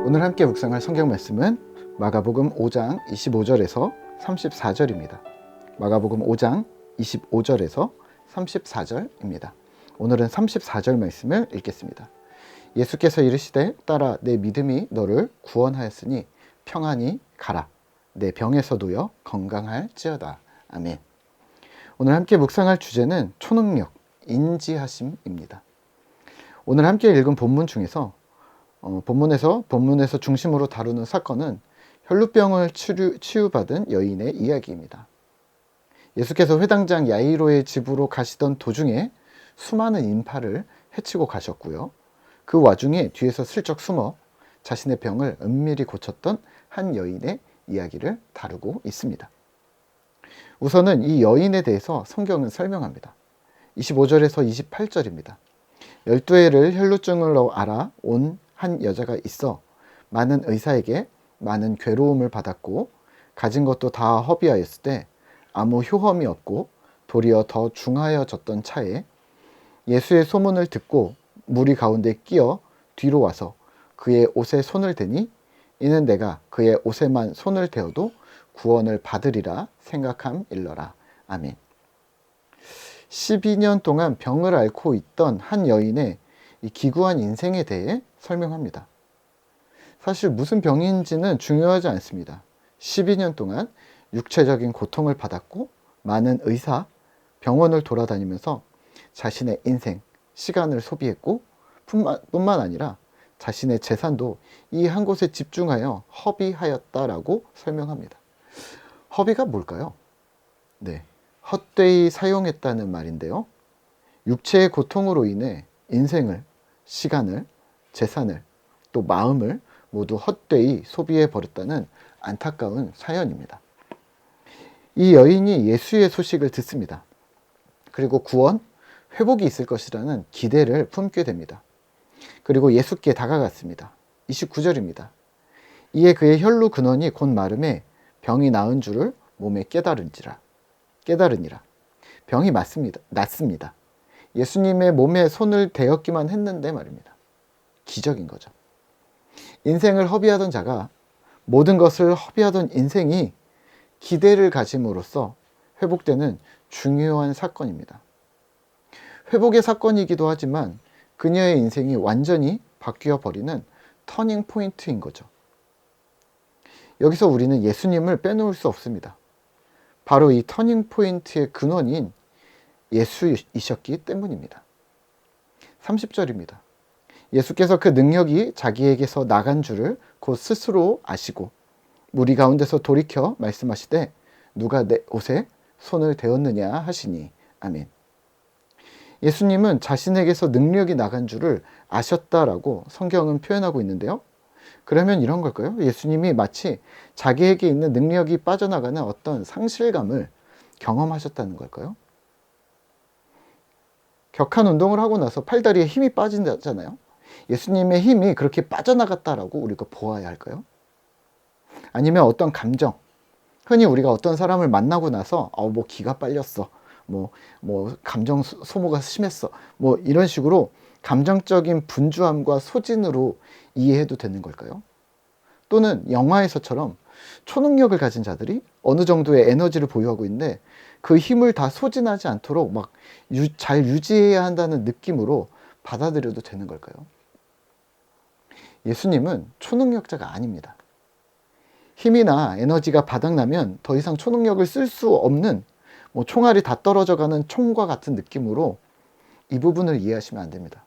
오늘 함께 묵상할 성경 말씀은 마가복음 5장 25절에서 34절입니다. 마가복음 5장 25절에서 34절입니다. 오늘은 34절 말씀을 읽겠습니다. 예수께서 이르시되 따라 내 믿음이 너를 구원하였으니 평안히 가라. 내 병에서 놓여 건강할지어다. 아멘. 오늘 함께 묵상할 주제는 초능력, 인지하심입니다. 오늘 함께 읽은 본문 중에서 본문에서 중심으로 다루는 사건은 혈루병을 치유받은 여인의 이야기입니다. 예수께서 회당장 야이로의 집으로 가시던 도중에 수많은 인파를 해치고 가셨고요. 그 와중에 뒤에서 슬쩍 숨어 자신의 병을 은밀히 고쳤던 한 여인의 이야기를 다루고 있습니다. 우선은 이 여인에 대해서 성경은 설명합니다. 25절에서 28절입니다. 12해를 혈루증으로 알아 온 한 여자가 있어 많은 의사에게 많은 괴로움을 받았고 가진 것도 다 허비하였을 때 아무 효험이 없고 도리어 더 중하여졌던 차에 예수의 소문을 듣고 무리 가운데 끼어 뒤로 와서 그의 옷에 손을 대니 이는 내가 그의 옷에만 손을 대어도 구원을 받으리라 생각함일러라. 아멘. 12년 동안 병을 앓고 있던 한 여인의 이 기구한 인생에 대해 설명합니다. 사실 무슨 병인지는 중요하지 않습니다. 12년 동안 육체적인 고통을 받았고 많은 의사, 병원을 돌아다니면서 자신의 인생, 시간을 소비했고 뿐만 아니라 자신의 재산도 이 한 곳에 집중하여 허비하였다라고 설명합니다. 허비가 뭘까요? 네, 헛되이 사용했다는 말인데요. 육체의 고통으로 인해 인생을, 시간을, 재산을, 또 마음을 모두 헛되이 소비해 버렸다는 안타까운 사연입니다. 이 여인이 예수의 소식을 듣습니다. 그리고 구원, 회복이 있을 것이라는 기대를 품게 됩니다. 그리고 예수께 다가갔습니다. 29절입니다. 이에 그의 혈루 근원이 곧 마름에 병이 나은 줄을 몸에 깨달으니라. 병이 낫습니다. 예수님의 몸에 손을 대었기만 했는데 말입니다. 기적인 거죠. 인생을 허비하던 자가 모든 것을 허비하던 인생이 기대를 가짐으로써 회복되는 중요한 사건입니다. 회복의 사건이기도 하지만 그녀의 인생이 완전히 바뀌어 버리는 터닝 포인트인 거죠. 여기서 우리는 예수님을 빼놓을 수 없습니다. 바로 이 터닝 포인트의 근원인 예수이셨기 때문입니다. 30절입니다. 예수께서 그 능력이 자기에게서 나간 줄을 곧 스스로 아시고 무리 가운데서 돌이켜 말씀하시되 누가 내 옷에 손을 대었느냐 하시니. 아멘. 예수님은 자신에게서 능력이 나간 줄을 아셨다라고 성경은 표현하고 있는데요. 그러면 이런 걸까요? 예수님이 마치 자기에게 있는 능력이 빠져나가는 어떤 상실감을 경험하셨다는 걸까요? 격한 운동을 하고 나서 팔다리에 힘이 빠진다잖아요. 예수님의 힘이 그렇게 빠져나갔다라고 우리가 보아야 할까요? 아니면 어떤 감정, 흔히 우리가 어떤 사람을 만나고 나서 뭐 기가 빨렸어, 뭐 감정 소모가 심했어, 뭐 이런 식으로 감정적인 분주함과 소진으로 이해해도 되는 걸까요? 또는 영화에서처럼 초능력을 가진 자들이 어느 정도의 에너지를 보유하고 있는데 그 힘을 다 소진하지 않도록 막 잘 유지해야 한다는 느낌으로 받아들여도 되는 걸까요? 예수님은 초능력자가 아닙니다. 힘이나 에너지가 바닥나면 더 이상 초능력을 쓸 수 없는 총알이 다 떨어져가는 총과 같은 느낌으로 이 부분을 이해하시면 안 됩니다.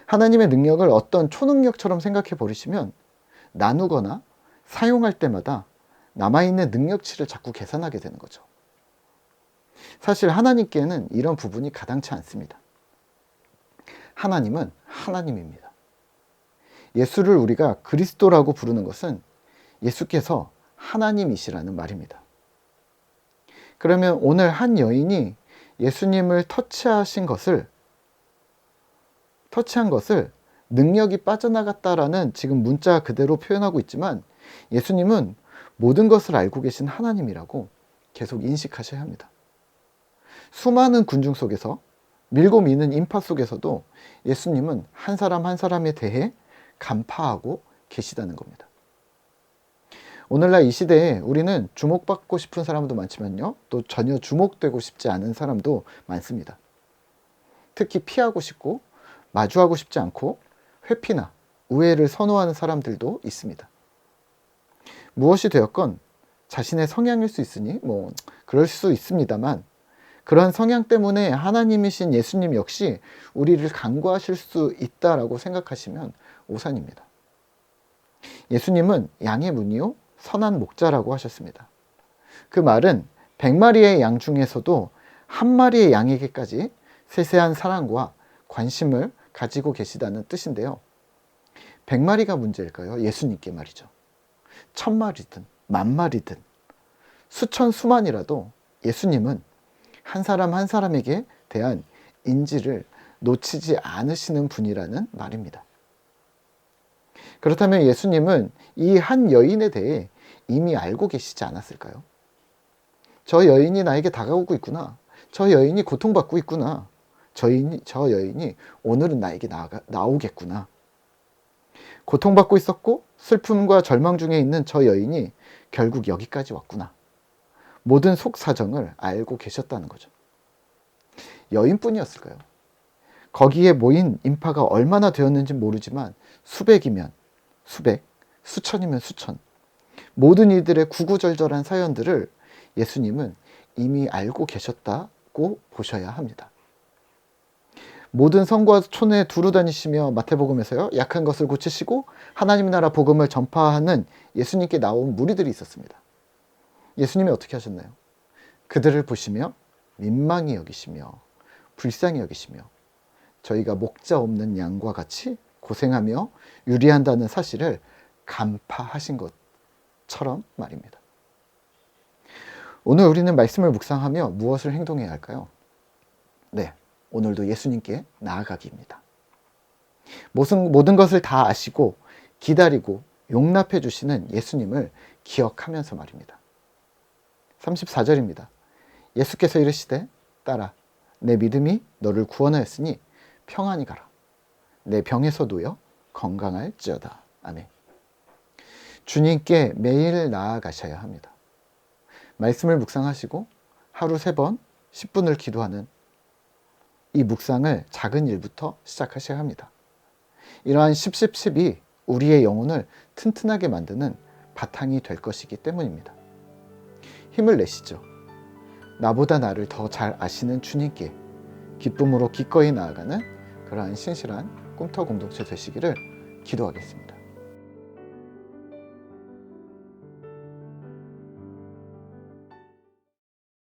하나님의 능력을 어떤 초능력처럼 생각해 버리시면 나누거나 사용할 때마다 남아있는 능력치를 자꾸 계산하게 되는 거죠. 사실 하나님께는 이런 부분이 가당치 않습니다. 하나님은 하나님입니다. 예수를 우리가 그리스도라고 부르는 것은 예수께서 하나님이시라는 말입니다. 그러면 오늘 한 여인이 예수님을 터치한 것을 능력이 빠져나갔다라는 지금 문자 그대로 표현하고 있지만 예수님은 모든 것을 알고 계신 하나님이라고 계속 인식하셔야 합니다. 수많은 군중 속에서 밀고 미는 인파 속에서도 예수님은 한 사람 한 사람에 대해 간파하고 계시다는 겁니다. 오늘날 이 시대에 우리는 주목받고 싶은 사람도 많지만요, 또 전혀 주목되고 싶지 않은 사람도 많습니다. 특히 피하고 싶고 마주하고 싶지 않고 회피나 우애를 선호하는 사람들도 있습니다. 무엇이 되었건 자신의 성향일 수 있으니 그럴 수 있습니다만, 그러한 성향 때문에 하나님이신 예수님 역시 우리를 간구하실 수 있다라고 생각하시면 오산입니다. 예수님은 양의 문이요 선한 목자라고 하셨습니다. 그 말은 100마리의 양 중에서도 한 마리의 양에게까지 세세한 사랑과 관심을 가지고 계시다는 뜻인데요. 100마리가 문제일까요? 예수님께 말이죠. 1000마리든 10,000마리든 수천 수만이라도 예수님은 한 사람 한 사람에게 대한 인지를 놓치지 않으시는 분이라는 말입니다. 그렇다면 예수님은 이 한 여인에 대해 이미 알고 계시지 않았을까요? 저 여인이 나에게 다가오고 있구나. 저 여인이 고통받고 있구나. 저 여인이 오늘은 나에게 나오겠구나. 고통받고 있었고 슬픔과 절망 중에 있는 저 여인이 결국 여기까지 왔구나. 모든 속 사정을 알고 계셨다는 거죠. 여인뿐이었을까요? 거기에 모인 인파가 얼마나 되었는지 모르지만 수백이면 수백, 수천이면 수천, 모든 이들의 구구절절한 사연들을 예수님은 이미 알고 계셨다고 보셔야 합니다. 모든 성과 촌에 두루 다니시며 마태복음에서요, 약한 것을 고치시고 하나님 나라 복음을 전파하는 예수님께 나온 무리들이 있었습니다. 예수님이 어떻게 하셨나요? 그들을 보시며 민망히 여기시며 불쌍히 여기시며 저희가 목자 없는 양과 같이 고생하며 유리한다는 사실을 간파하신 것처럼 말입니다. 오늘 우리는 말씀을 묵상하며 무엇을 행동해야 할까요? 네, 오늘도 예수님께 나아가기입니다. 모든 것을 다 아시고 기다리고 용납해 주시는 예수님을 기억하면서 말입니다. 34절입니다. 예수께서 이르시되 따라 내 믿음이 너를 구원하였으니 평안히 가라. 내 병에서 놓여 건강할지어다. 아멘. 주님께 매일 나아가셔야 합니다. 말씀을 묵상하시고 하루 3번 10분을 기도하는 이 묵상을 작은 일부터 시작하셔야 합니다. 이러한 10이 우리의 영혼을 튼튼하게 만드는 바탕이 될 것이기 때문입니다. 힘을 내시죠. 나보다 나를 더 잘 아시는 주님께 기쁨으로 기꺼이 나아가는 그러한 신실한 꿈터 공동체 되시기를 기도하겠습니다.